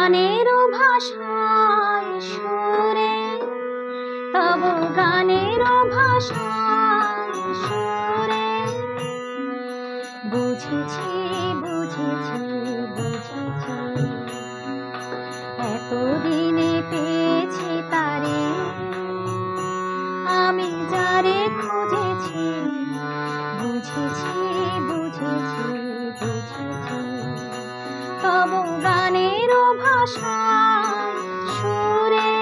গানের ভাষায় সুরে, তব গানের ভাষায় সুরে বুঝেছি বুঝেছি বুঝেছি, এতদিনে পেয়েছি তারে আমি যারে খুঁজেছি। বুঝেছি বুঝেছি বুঝেছি, তব গানের ভাষায় সুরে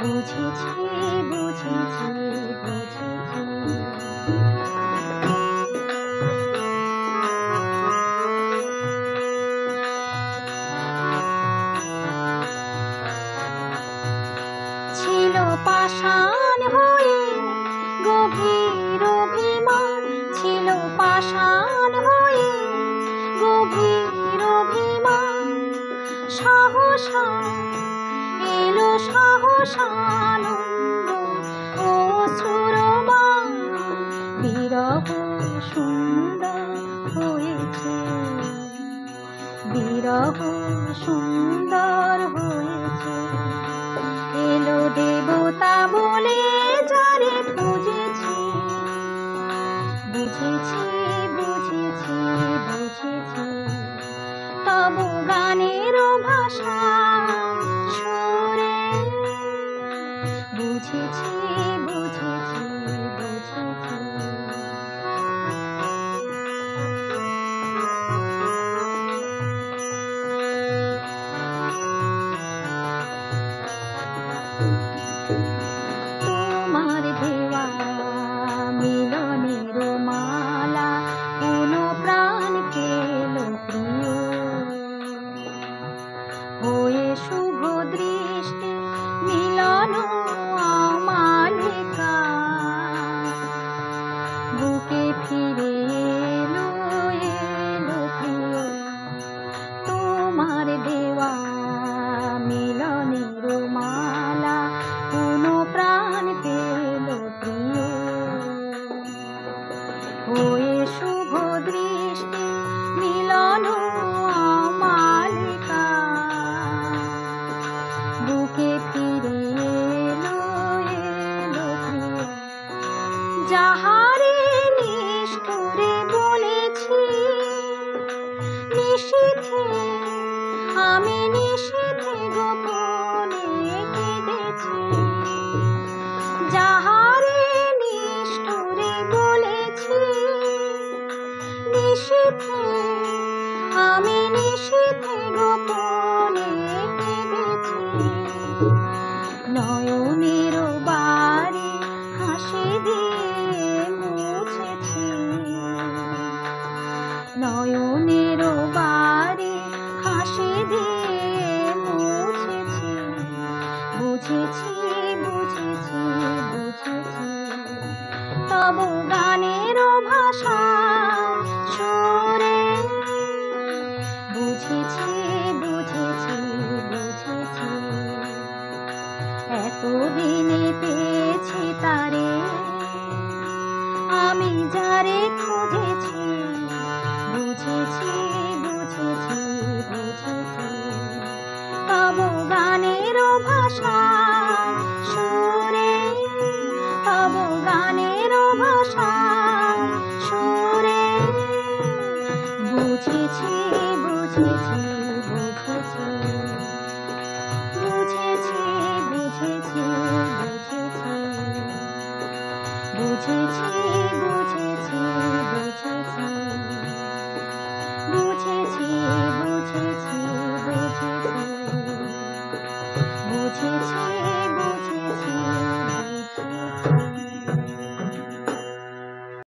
বুঝেছি বুঝেছি বুঝেছি। ছিল পাষাণ হয়ে গভীর অভিমান, ছিল পাষাণ হয়ে গভীর অভিমান, সহসা এলো সহসানন্দ অশ্রুবাণ, বিরহ সুন্দর হয়েছে, বিরহ সুন্দর হয়েছে। এলো দেবতা বলে যারে খুঁজেছি। বুঝেছি বুঝেছি বুঝেছি, তব গানের ভাষায় সুরে বুঝেছি বুঝেছি বুঝেছি। তোমার দেওয়া মিলনের মালা কোন প্রাণ পেল প্রিয় হয়ে, শুভ দৃষ্টি মিলন মালিকা বুকে ফিরে এলো এলো প্রিয়। তোমার দেওয়া মিলনের মালা কোন প্রাণ পেল প্রিয় হয়ে, শুভ দৃষ্টি মিলন মালিকা বুকে ফিরে এলো এলো প্রিয়। যাহারে নিষ্ঠুরে বলেছি নিশীথে, আমি নিশীথে গোপনে কেঁদেছি। যাহারে নিষ্ঠুরে বলেছি নিশীথে, আমি নিশীথে গোপনে কেঁদেছি। নয়নের বাড়ি হাসি দিয়ে মুছেছি, নয়নের বাড়ি হাসি দিয়ে মুছেছি। বুঝেছি বুঝেছি বুঝেছি, তব গানের ভাষায় সুরে বুঝেছি বুঝেছি বুঝেছি। এতদিনে পেয়েছি তারে আমি যারে খুঁজেছি। বুঝেছি বুঝেছি বুঝেছি, তব গানের ভাষায় সুরে, তব গানের ভাষায় সুরে বুঝেছি বুঝেছি বুঝেছি বুঝেছি বুঝেছি বুঝেছি বুঝেছি বুঝেছি বুঝেছি বুঝেছি বুঝেছি বুঝেছি বুঝেছি।